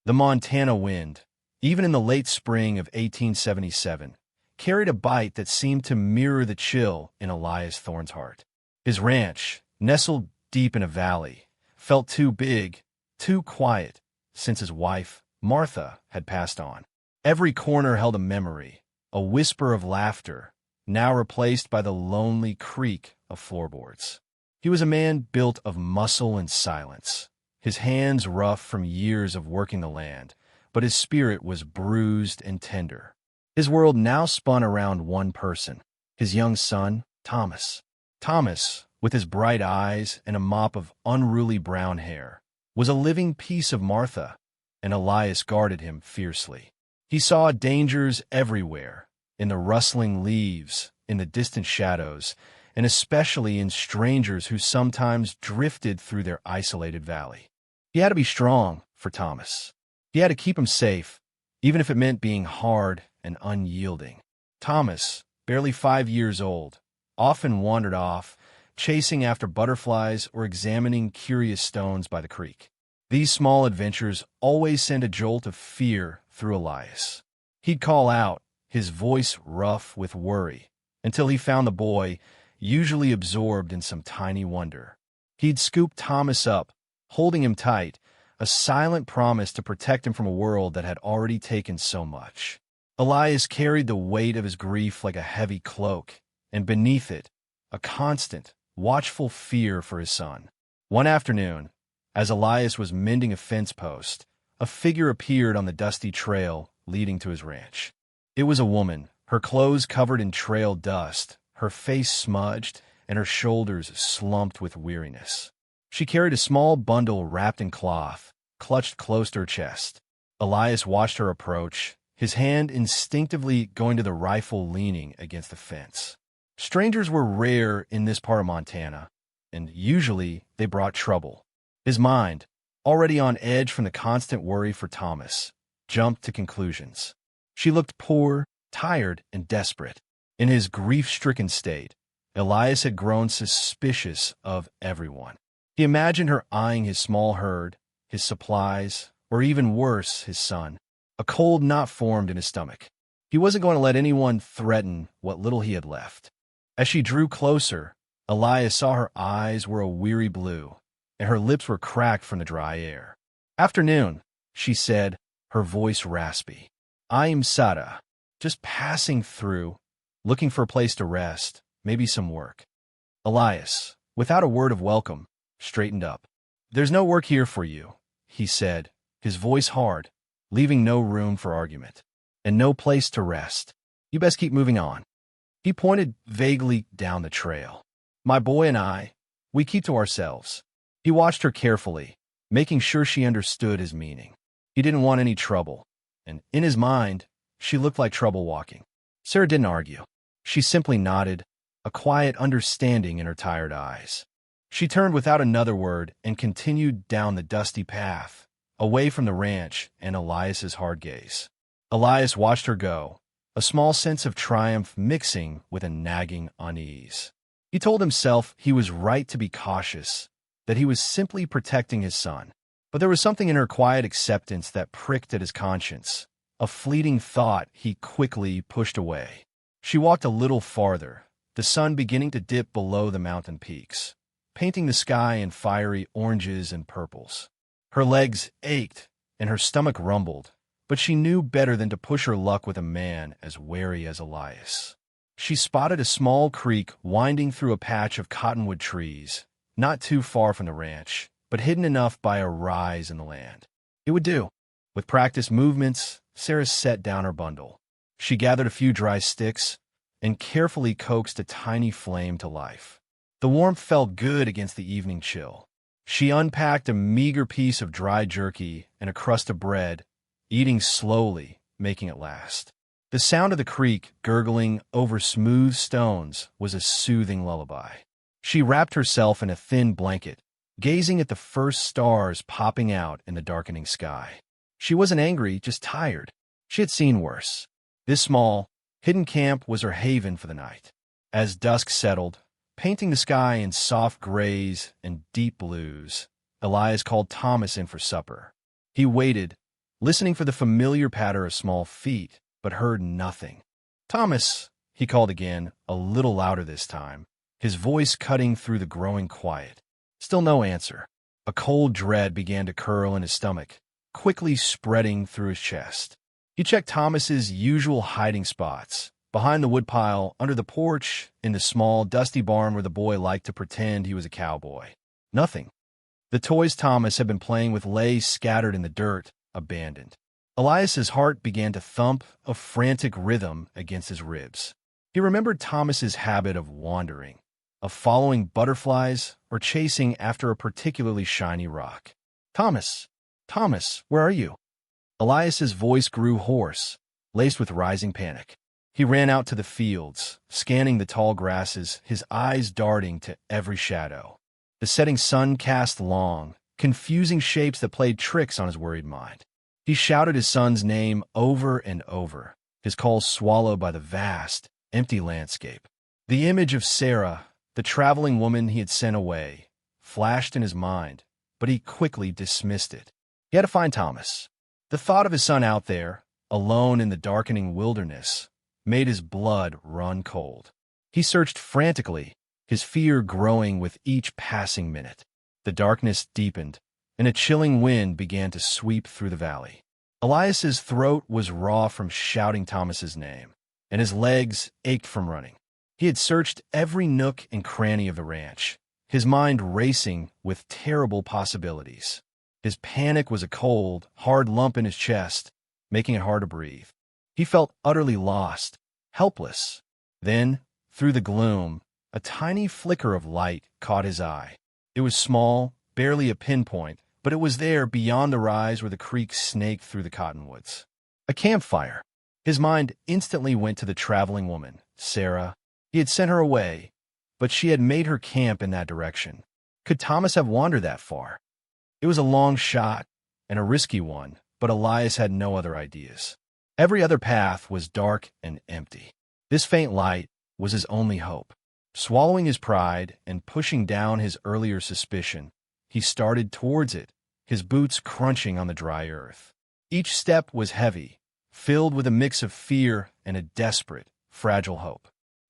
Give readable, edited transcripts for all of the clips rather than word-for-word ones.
The Montana wind, even in the late spring of 1877, carried a bite that seemed to mirror the chill in Elias Thorne's heart. His ranch, nestled deep in a valley, felt too big, too quiet, since his wife, Martha, had passed on. Every corner held a memory, a whisper of laughter, now replaced by the lonely creak of floorboards. He was a man built of muscle and silence, his hands rough from years of working the land, but his spirit was bruised and tender. His world now spun around one person, his young son, Thomas. Thomas, with his bright eyes and a mop of unruly brown hair, was a living piece of Martha, and Elias guarded him fiercely. He saw dangers everywhere, in the rustling leaves, in the distant shadows, and especially in strangers who sometimes drifted through their isolated valley. He had to be strong for Thomas. He had to keep him safe, even if it meant being hard and unyielding. Thomas, barely 5 years old, often wandered off, chasing after butterflies or examining curious stones by the creek. These small adventures always sent a jolt of fear through Elias. He'd call out, his voice rough with worry, until he found the boy, usually absorbed in some tiny wonder. He'd scoop Thomas up, holding him tight, a silent promise to protect him from a world that had already taken so much. Elias carried the weight of his grief like a heavy cloak, and beneath it, a constant, watchful fear for his son. One afternoon, as Elias was mending a fence post, a figure appeared on the dusty trail leading to his ranch. It was a woman, her clothes covered in trail dust, her face smudged, and her shoulders slumped with weariness. She carried a small bundle wrapped in cloth, clutched close to her chest. Elias watched her approach, his hand instinctively going to the rifle leaning against the fence. Strangers were rare in this part of Montana, and usually they brought trouble. His mind, already on edge from the constant worry for Thomas, jumped to conclusions. She looked poor, tired, and desperate. In his grief-stricken state, Elias had grown suspicious of everyone. He imagined her eyeing his small herd, his supplies, or even worse, his son, a cold knot formed in his stomach. He wasn't going to let anyone threaten what little he had left. As she drew closer, Elias saw her eyes were a weary blue, and her lips were cracked from the dry air. "Afternoon," she said, her voice raspy. "I'm Sada, just passing through, looking for a place to rest, maybe some work." Elias, without a word of welcome, straightened up. "There's no work here for you," he said, his voice hard, leaving no room for argument. "And no place to rest. You best keep moving on." He pointed vaguely down the trail. "My boy and I, we keep to ourselves." He watched her carefully, making sure she understood his meaning. He didn't want any trouble, and in his mind, she looked like trouble walking. Sarah didn't argue. She simply nodded, a quiet understanding in her tired eyes. She turned without another word and continued down the dusty path, away from the ranch and Elias's hard gaze. Elias watched her go, a small sense of triumph mixing with a nagging unease. He told himself he was right to be cautious, that he was simply protecting his son. But there was something in her quiet acceptance that pricked at his conscience, a fleeting thought he quickly pushed away. She walked a little farther, the sun beginning to dip below the mountain peaks, painting the sky in fiery oranges and purples. Her legs ached, and her stomach rumbled, but she knew better than to push her luck with a man as wary as Elias. She spotted a small creek winding through a patch of cottonwood trees, not too far from the ranch, but hidden enough by a rise in the land. It would do. With practiced movements, Sarah set down her bundle. She gathered a few dry sticks and carefully coaxed a tiny flame to life. The warmth felt good against the evening chill. She unpacked a meager piece of dry jerky and a crust of bread, eating slowly, making it last. The sound of the creek gurgling over smooth stones was a soothing lullaby. She wrapped herself in a thin blanket, gazing at the first stars popping out in the darkening sky. She wasn't angry, just tired. She had seen worse. This small, hidden camp was her haven for the night. As dusk settled, painting the sky in soft grays and deep blues, Elias called Thomas in for supper. He waited, listening for the familiar patter of small feet, but heard nothing. "Thomas," he called again, a little louder this time, his voice cutting through the growing quiet. Still no answer. A cold dread began to curl in his stomach, quickly spreading through his chest. He checked Thomas's usual hiding spots, behind the woodpile, under the porch, in the small, dusty barn where the boy liked to pretend he was a cowboy. Nothing. The toys Thomas had been playing with lay scattered in the dirt, abandoned. Elias's heart began to thump, a frantic rhythm against his ribs. He remembered Thomas's habit of wandering, of following butterflies or chasing after a particularly shiny rock. "Thomas! Thomas, where are you?" Elias's voice grew hoarse, laced with rising panic. He ran out to the fields, scanning the tall grasses, his eyes darting to every shadow. The setting sun cast long, confusing shapes that played tricks on his worried mind. He shouted his son's name over and over, his call swallowed by the vast, empty landscape. The image of Sarah, the traveling woman he had sent away, flashed in his mind, but he quickly dismissed it. He had to find Thomas. The thought of his son out there, alone in the darkening wilderness, made his blood run cold. He searched frantically, his fear growing with each passing minute. The darkness deepened, and a chilling wind began to sweep through the valley. Elias's throat was raw from shouting Thomas's name, and his legs ached from running. He had searched every nook and cranny of the ranch, his mind racing with terrible possibilities. His panic was a cold, hard lump in his chest, making it hard to breathe. He felt utterly lost, helpless. Then, through the gloom, a tiny flicker of light caught his eye. It was small, barely a pinpoint, but it was there beyond the rise where the creek snaked through the cottonwoods. A campfire. His mind instantly went to the traveling woman, Sarah. He had sent her away, but she had made her camp in that direction. Could Thomas have wandered that far? It was a long shot and a risky one, but Elias had no other ideas. Every other path was dark and empty. This faint light was his only hope. Swallowing his pride and pushing down his earlier suspicion, he started towards it, his boots crunching on the dry earth. Each step was heavy, filled with a mix of fear and a desperate, fragile hope.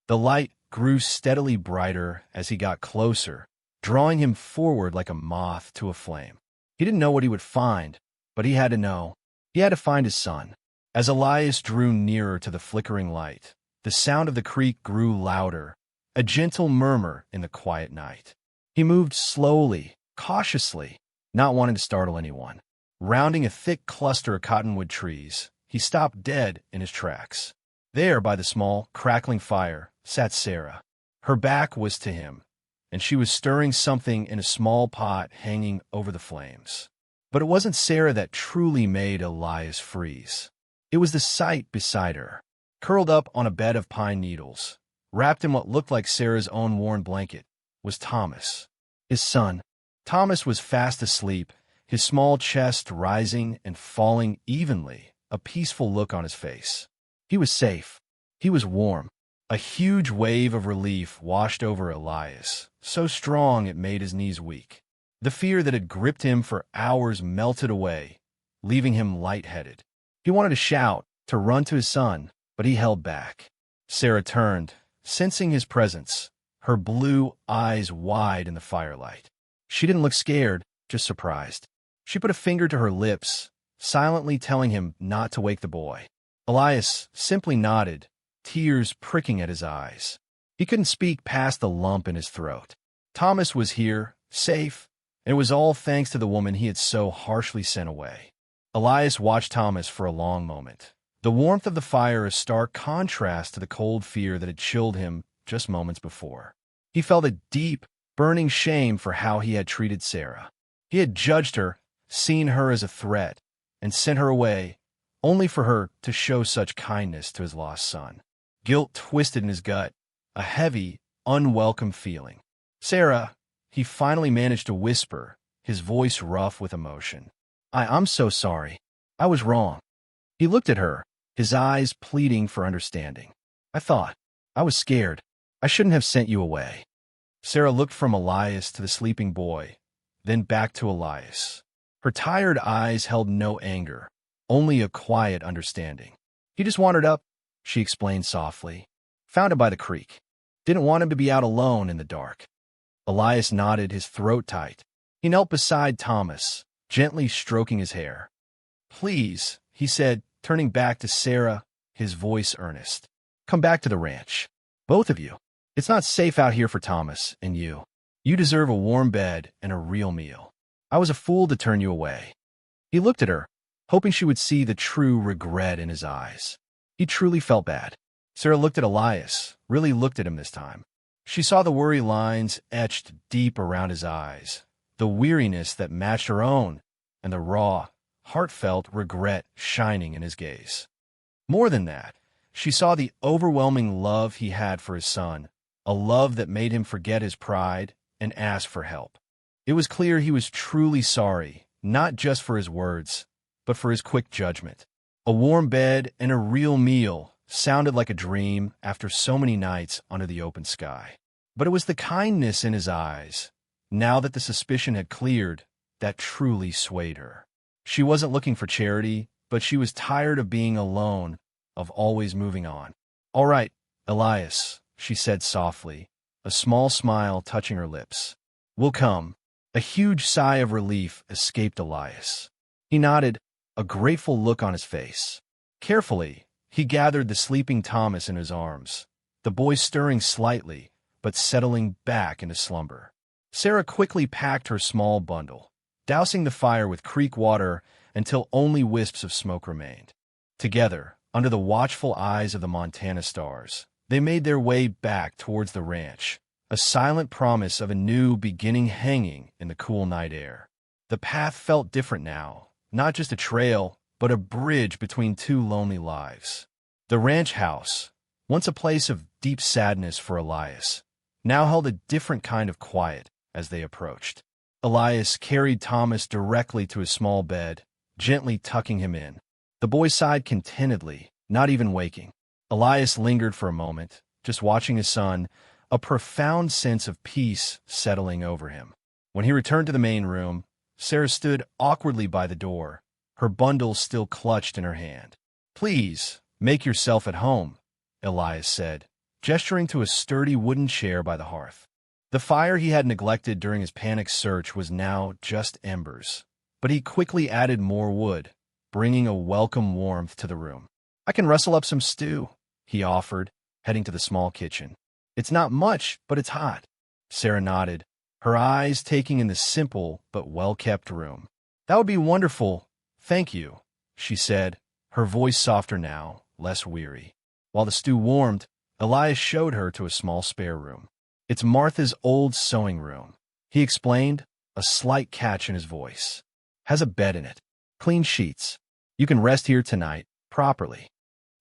The light grew steadily brighter as he got closer, drawing him forward like a moth to a flame. He didn't know what he would find, but he had to know. He had to find his son. As Elias drew nearer to the flickering light, the sound of the creek grew louder, a gentle murmur in the quiet night. He moved slowly, cautiously, not wanting to startle anyone. Rounding a thick cluster of cottonwood trees, he stopped dead in his tracks. There, by the small, crackling fire, sat Sarah. Her back was to him, and she was stirring something in a small pot hanging over the flames. But it wasn't Sarah that truly made Elias freeze. It was the sight beside her, curled up on a bed of pine needles, wrapped in what looked like Sarah's own worn blanket, was Thomas, his son. Thomas was fast asleep, his small chest rising and falling evenly, a peaceful look on his face. He was safe. He was warm. A huge wave of relief washed over Elias, so strong it made his knees weak. The fear that had gripped him for hours melted away, leaving him lightheaded. He wanted to shout, to run to his son, but he held back. Sarah turned, sensing his presence, her blue eyes wide in the firelight. She didn't look scared, just surprised. She put a finger to her lips, silently telling him not to wake the boy. Elias simply nodded, tears pricking at his eyes. He couldn't speak past the lump in his throat. Thomas was here, safe, and it was all thanks to the woman he had so harshly sent away. Elias watched Thomas for a long moment, the warmth of the fire a stark contrast to the cold fear that had chilled him just moments before. He felt a deep, burning shame for how he had treated Sarah. He had judged her, seen her as a threat, and sent her away, only for her to show such kindness to his lost son. Guilt twisted in his gut, a heavy, unwelcome feeling. "Sarah," he finally managed to whisper, his voice rough with emotion. I'm so sorry. I was wrong." He looked at her, his eyes pleading for understanding. I was scared. I shouldn't have sent you away." Sarah looked from Elias to the sleeping boy, then back to Elias. Her tired eyes held no anger, only a quiet understanding. He just wandered up, she explained softly. Found him by the creek. Didn't want him to be out alone in the dark. Elias nodded, his throat tight. He knelt beside Thomas, gently stroking his hair. Please, he said, turning back to Sarah, his voice earnest. Come back to the ranch. Both of you. It's not safe out here for Thomas and you. You deserve a warm bed and a real meal. I was a fool to turn you away. He looked at her, hoping she would see the true regret in his eyes. He truly felt bad. Sarah looked at Elias, really looked at him this time. She saw the worry lines etched deep around his eyes, the weariness that matched her own, and the raw, heartfelt regret shining in his gaze. More than that, she saw the overwhelming love he had for his son, a love that made him forget his pride and ask for help. It was clear he was truly sorry, not just for his words, but for his quick judgment. A warm bed and a real meal sounded like a dream after so many nights under the open sky. But it was the kindness in his eyes, now that the suspicion had cleared, that truly swayed her. She wasn't looking for charity, but she was tired of being alone, of always moving on. All right, Elias, she said softly, a small smile touching her lips. We'll come. A huge sigh of relief escaped Elias. He nodded, a grateful look on his face. Carefully, he gathered the sleeping Thomas in his arms, the boy stirring slightly, but settling back into slumber. Sarah quickly packed her small bundle, dousing the fire with creek water until only wisps of smoke remained. Together, under the watchful eyes of the Montana stars, they made their way back towards the ranch, a silent promise of a new beginning hanging in the cool night air. The path felt different now, not just a trail, but a bridge between two lonely lives. The ranch house, once a place of deep sadness for Elias, now held a different kind of quiet as they approached. Elias carried Thomas directly to his small bed, gently tucking him in. The boy sighed contentedly, not even waking. Elias lingered for a moment, just watching his son, a profound sense of peace settling over him. When he returned to the main room, Sarah stood awkwardly by the door, her bundle still clutched in her hand. Please, make yourself at home, Elias said, gesturing to a sturdy wooden chair by the hearth. The fire he had neglected during his panicked search was now just embers, but he quickly added more wood, bringing a welcome warmth to the room. I can rustle up some stew, he offered, heading to the small kitchen. It's not much, but it's hot. Sarah nodded, her eyes taking in the simple but well-kept room. That would be wonderful. Thank you, she said, her voice softer now, less weary. While the stew warmed, Elias showed her to a small spare room. It's Martha's old sewing room, he explained, a slight catch in his voice. Has a bed in it. Clean sheets. You can rest here tonight, properly.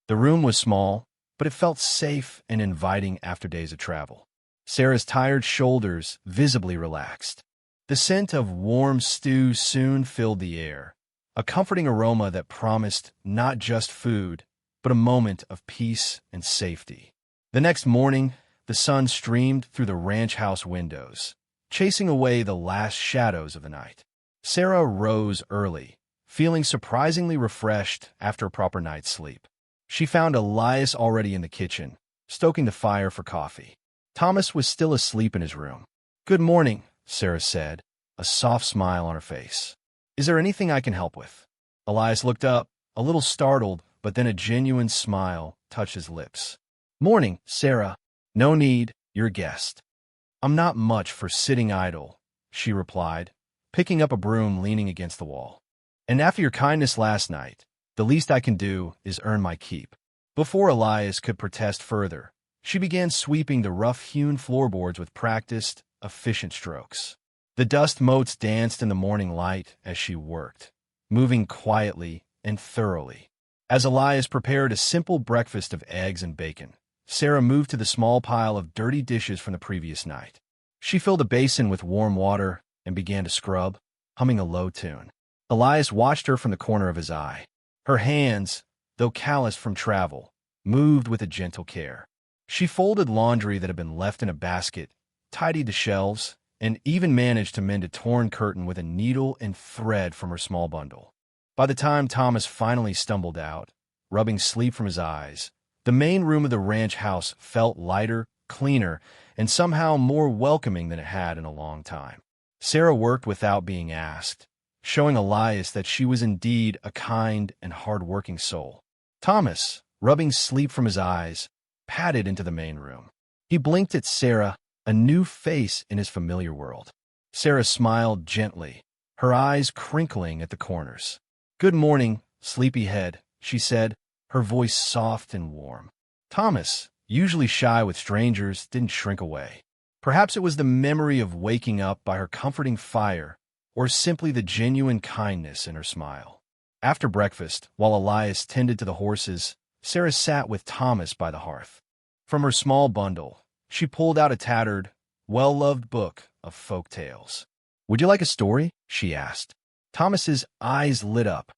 The room was small, but it felt safe and inviting after days of travel. Sarah's tired shoulders visibly relaxed. The scent of warm stew soon filled the air, a comforting aroma that promised not just food, but a moment of peace and safety. The next morning, the sun streamed through the ranch house windows, chasing away the last shadows of the night. Sarah rose early, feeling surprisingly refreshed after a proper night's sleep. She found Elias already in the kitchen, stoking the fire for coffee. Thomas was still asleep in his room. Good morning, Sarah said, a soft smile on her face. Is there anything I can help with? Elias looked up, a little startled, but then a genuine smile touched his lips. Morning, Sarah. No need, you're a guest. I'm not much for sitting idle, she replied, picking up a broom leaning against the wall. And after your kindness last night, the least I can do is earn my keep. Before Elias could protest further, she began sweeping the rough-hewn floorboards with practiced, efficient strokes. The dust motes danced in the morning light as she worked, moving quietly and thoroughly. As Elias prepared a simple breakfast of eggs and bacon, Sarah moved to the small pile of dirty dishes from the previous night. She filled a basin with warm water and began to scrub, humming a low tune. Elias watched her from the corner of his eye. Her hands, though calloused from travel, moved with a gentle care. She folded laundry that had been left in a basket, tidied the shelves, and even managed to mend a torn curtain with a needle and thread from her small bundle. By the time Thomas finally stumbled out, rubbing sleep from his eyes, the main room of the ranch house felt lighter, cleaner, and somehow more welcoming than it had in a long time. Sarah worked without being asked, showing Elias that she was indeed a kind and hard-working soul. Thomas, rubbing sleep from his eyes, padded into the main room. He blinked at Sarah, a new face in his familiar world. Sarah smiled gently, her eyes crinkling at the corners. "Good morning, sleepyhead," she said, her voice soft and warm. Thomas, usually shy with strangers, didn't shrink away. Perhaps it was the memory of waking up by her comforting fire, or simply the genuine kindness in her smile. After breakfast, while Elias tended to the horses, Sarah sat with Thomas by the hearth. From her small bundle, she pulled out a tattered, well-loved book of folk tales. "Would you like a story?" she asked. Thomas's eyes lit up.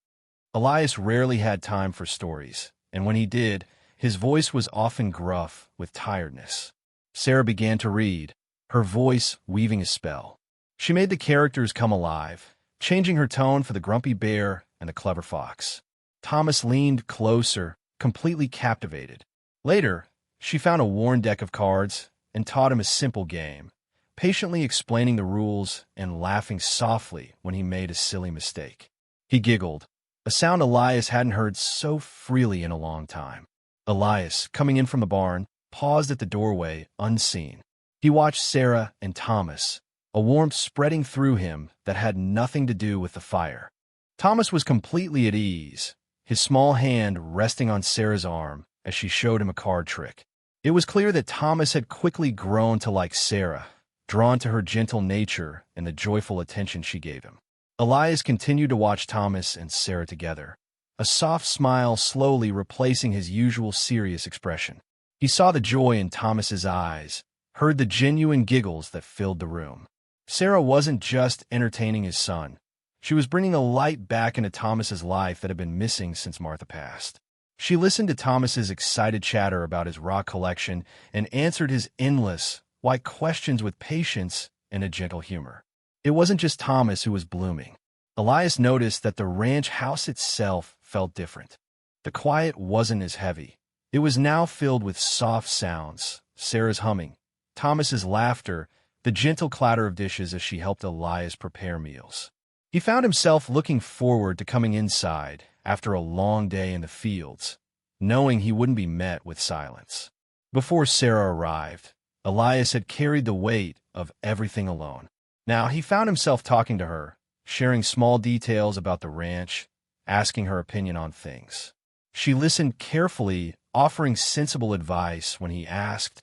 Elias rarely had time for stories, and when he did, his voice was often gruff with tiredness. Sarah began to read, her voice weaving a spell. She made the characters come alive, changing her tone for the grumpy bear and the clever fox. Thomas leaned closer, completely captivated. Later, she found a worn deck of cards and taught him a simple game, patiently explaining the rules and laughing softly when he made a silly mistake. He giggled, a sound Elias hadn't heard so freely in a long time. Elias, coming in from the barn, paused at the doorway, unseen. He watched Sarah and Thomas, a warmth spreading through him that had nothing to do with the fire. Thomas was completely at ease, his small hand resting on Sarah's arm as she showed him a card trick. It was clear that Thomas had quickly grown to like Sarah, drawn to her gentle nature and the joyful attention she gave him. Elias continued to watch Thomas and Sarah together, a soft smile slowly replacing his usual serious expression. He saw the joy in Thomas's eyes, heard the genuine giggles that filled the room. Sarah wasn't just entertaining his son. She was bringing a light back into Thomas's life that had been missing since Martha passed. She listened to Thomas's excited chatter about his rock collection and answered his endless, why questions with patience and a gentle humor. It wasn't just Thomas who was blooming. Elias noticed that the ranch house itself felt different. The quiet wasn't as heavy. It was now filled with soft sounds, Sarah's humming, Thomas's laughter, the gentle clatter of dishes as she helped Elias prepare meals. He found himself looking forward to coming inside after a long day in the fields, knowing he wouldn't be met with silence. Before Sarah arrived, Elias had carried the weight of everything alone. Now he found himself talking to her, sharing small details about the ranch, asking her opinion on things. She listened carefully, offering sensible advice when he asked,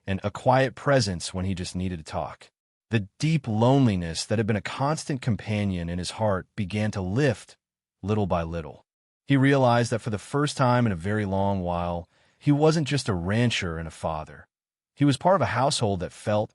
and a quiet presence when he just needed to talk. The deep loneliness that had been a constant companion in his heart began to lift, little by little. He realized that for the first time in a very long while, he wasn't just a rancher and a father. He was part of a household that felt,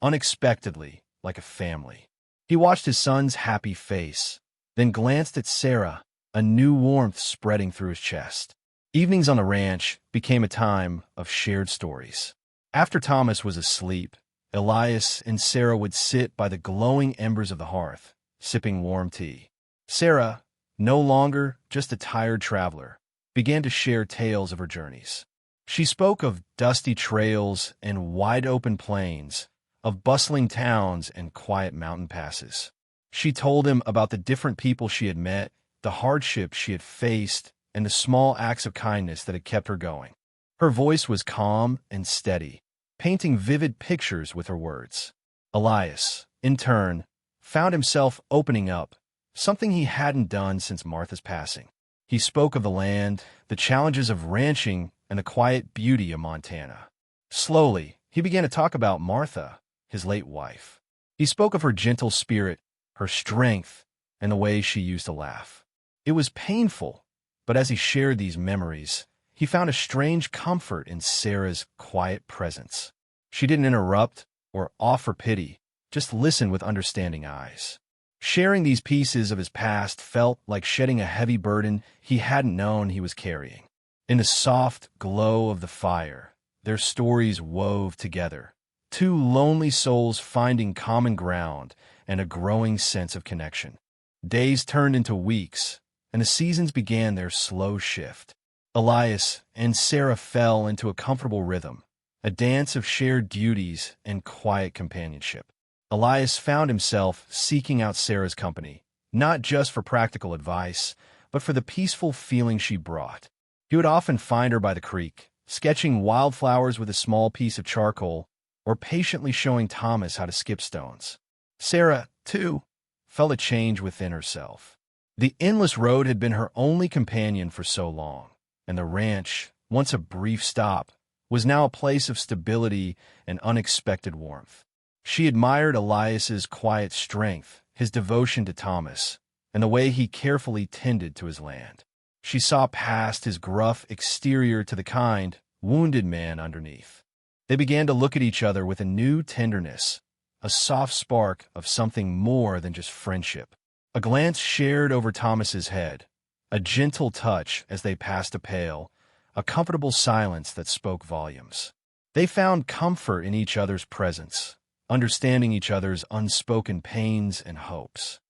unexpectedly, like a family. He watched his son's happy face, then glanced at Sarah, a new warmth spreading through his chest. Evenings on the ranch became a time of shared stories. After Thomas was asleep, Elias and Sarah would sit by the glowing embers of the hearth, sipping warm tea. Sarah, no longer just a tired traveler, began to share tales of her journeys. She spoke of dusty trails and wide-open plains, of bustling towns and quiet mountain passes. She told him about the different people she had met, the hardships she had faced, and the small acts of kindness that had kept her going. Her voice was calm and steady, painting vivid pictures with her words. Elias, in turn, found himself opening up, something he hadn't done since Martha's passing. He spoke of the land, the challenges of ranching, and the quiet beauty of Montana. Slowly, he began to talk about Martha, his late wife. He spoke of her gentle spirit, her strength, and the way she used to laugh. It was painful, but as he shared these memories, he found a strange comfort in Sarah's quiet presence. She didn't interrupt or offer pity, just listened with understanding eyes. Sharing these pieces of his past felt like shedding a heavy burden he hadn't known he was carrying. In the soft glow of the fire, their stories wove together, two lonely souls finding common ground and a growing sense of connection. Days turned into weeks, and the seasons began their slow shift. Elias and Sarah fell into a comfortable rhythm, a dance of shared duties and quiet companionship. Elias found himself seeking out Sarah's company, not just for practical advice, but for the peaceful feeling she brought. He would often find her by the creek, sketching wildflowers with a small piece of charcoal, or patiently showing Thomas how to skip stones. Sarah, too, felt a change within herself. The endless road had been her only companion for so long, and the ranch, once a brief stop, was now a place of stability and unexpected warmth. She admired Elias's quiet strength, his devotion to Thomas, and the way he carefully tended to his land. She saw past his gruff exterior to the kind, wounded man underneath. They began to look at each other with a new tenderness, a soft spark of something more than just friendship. A glance shared over Thomas's head, a gentle touch as they passed a pail, a comfortable silence that spoke volumes. They found comfort in each other's presence, understanding each other's unspoken pains and hopes.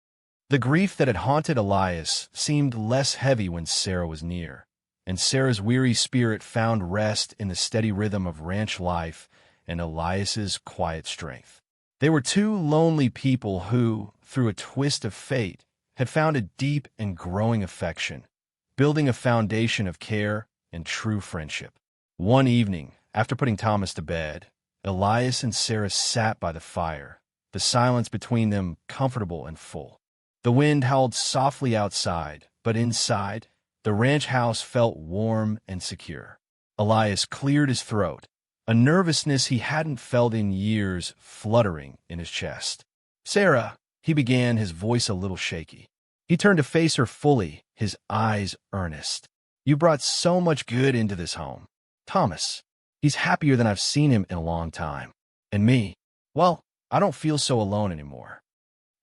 The grief that had haunted Elias seemed less heavy when Sarah was near, and Sarah's weary spirit found rest in the steady rhythm of ranch life and Elias's quiet strength. They were two lonely people who, through a twist of fate, had found a deep and growing affection, building a foundation of care and true friendship. One evening, after putting Thomas to bed, Elias and Sarah sat by the fire, the silence between them comfortable and full. The wind howled softly outside, but inside, the ranch house felt warm and secure. Elias cleared his throat, a nervousness he hadn't felt in years fluttering in his chest. "Sarah," he began, his voice a little shaky. He turned to face her fully, his eyes earnest. "You brought so much good into this home. Thomas, he's happier than I've seen him in a long time. And me, well, I don't feel so alone anymore."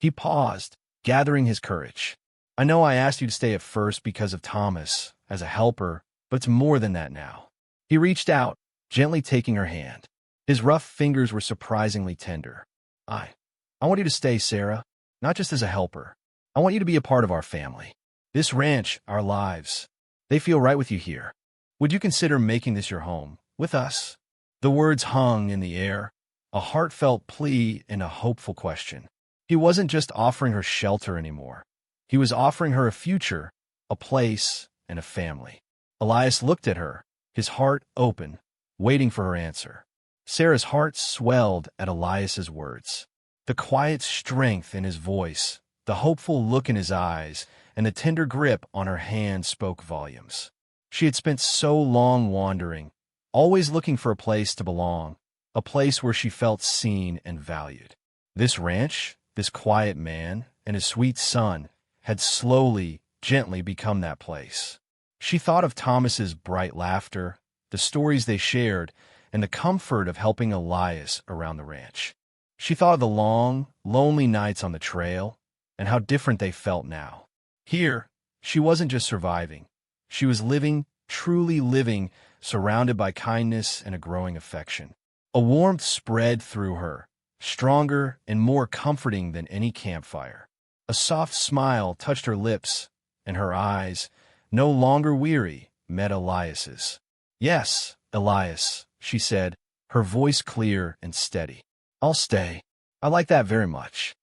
He paused, gathering his courage. "I know I asked you to stay at first because of Thomas, as a helper, but it's more than that now." He reached out, gently taking her hand. His rough fingers were surprisingly tender. I want you to stay, Sarah, not just as a helper. I want you to be a part of our family. This ranch, our lives, they feel right with you here. Would you consider making this your home, with us?" The words hung in the air, a heartfelt plea and a hopeful question. He wasn't just offering her shelter anymore. He was offering her a future, a place, and a family. Elias looked at her, his heart open, waiting for her answer. Sarah's heart swelled at Elias's words. The quiet strength in his voice, the hopeful look in his eyes, and the tender grip on her hand spoke volumes. She had spent so long wandering, always looking for a place to belong, a place where she felt seen and valued. This ranch, this quiet man, and his sweet son had slowly, gently become that place. She thought of Thomas's bright laughter, the stories they shared, and the comfort of helping Elias around the ranch. She thought of the long, lonely nights on the trail, and how different they felt now. Here, she wasn't just surviving. She was living, truly living, surrounded by kindness and a growing affection. A warmth spread through her, stronger and more comforting than any campfire. A soft smile touched her lips, and her eyes, no longer weary, met Elias's. "Yes, Elias," she said, her voice clear and steady. "I'll stay. I like that very much."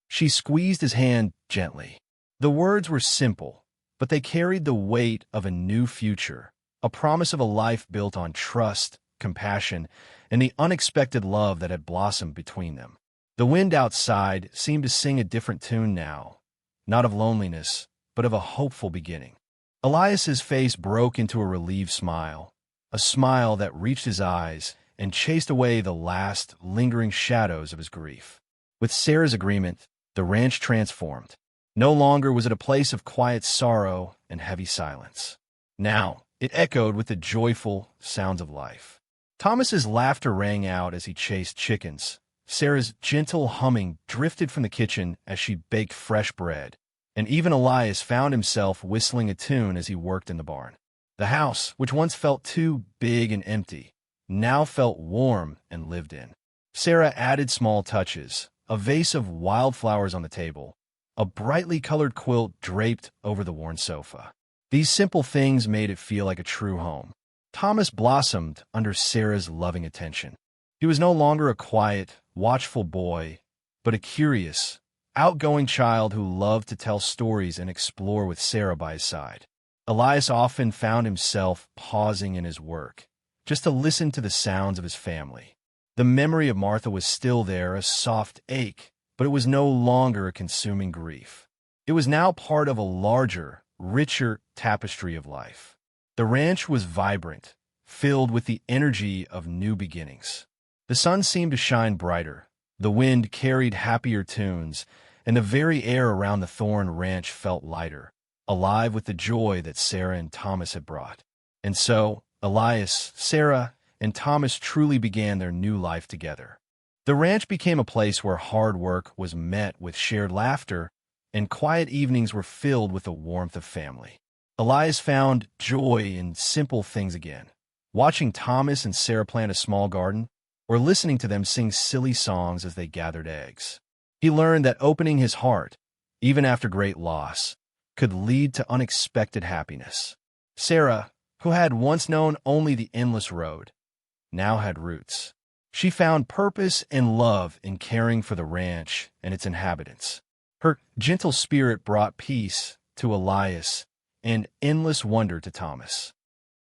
She squeezed his hand gently. The words were simple, but they carried the weight of a new future, a promise of a life built on trust, compassion, and the unexpected love that had blossomed between them. The wind outside seemed to sing a different tune now, not of loneliness, but of a hopeful beginning. Elias's face broke into a relieved smile, a smile that reached his eyes and chased away the last lingering shadows of his grief. With Sarah's agreement, the ranch transformed. No longer was it a place of quiet sorrow and heavy silence. Now, it echoed with the joyful sounds of life. Thomas's laughter rang out as he chased chickens. Sarah's gentle humming drifted from the kitchen as she baked fresh bread, and even Elias found himself whistling a tune as he worked in the barn. The house, which once felt too big and empty, now felt warm and lived in. Sarah added small touches, a vase of wildflowers on the table, a brightly colored quilt draped over the worn sofa. These simple things made it feel like a true home. Thomas blossomed under Sarah's loving attention. He was no longer a quiet, watchful boy, but a curious, outgoing child who loved to tell stories and explore with Sarah by his side. Elias often found himself pausing in his work, just to listen to the sounds of his family. The memory of Martha was still there, a soft ache, but it was no longer a consuming grief. It was now part of a larger, richer tapestry of life. The ranch was vibrant, filled with the energy of new beginnings. The sun seemed to shine brighter, the wind carried happier tunes, and the very air around the Thorn Ranch felt lighter, alive with the joy that Sarah and Thomas had brought. And so, Elias, Sarah, and Thomas truly began their new life together. The ranch became a place where hard work was met with shared laughter, and quiet evenings were filled with the warmth of family. Elias found joy in simple things again, watching Thomas and Sarah plant a small garden, or listening to them sing silly songs as they gathered eggs. He learned that opening his heart, even after great loss, could lead to unexpected happiness. Sarah, who had once known only the endless road, now had roots. She found purpose and love in caring for the ranch and its inhabitants. Her gentle spirit brought peace to Elias and endless wonder to Thomas.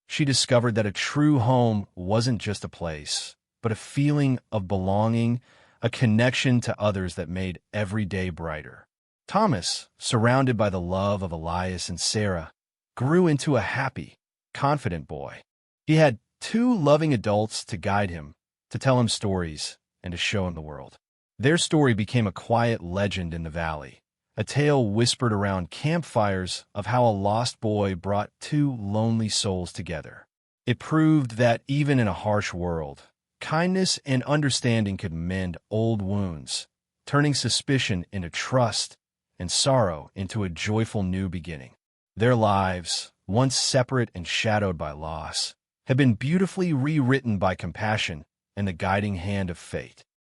She discovered that a true home wasn't just a place, but a feeling of belonging, a connection to others that made every day brighter. Thomas, surrounded by the love of Elias and Sarah, grew into a happy, confident boy. He had two loving adults to guide him, to tell him stories, and to show him the world. Their story became a quiet legend in the valley, a tale whispered around campfires of how a lost boy brought two lonely souls together. It proved that even in a harsh world, kindness and understanding could mend old wounds, turning suspicion into trust and sorrow into a joyful new beginning. Their lives, once separate and shadowed by loss, had been beautifully rewritten by compassion and the guiding hand of fate.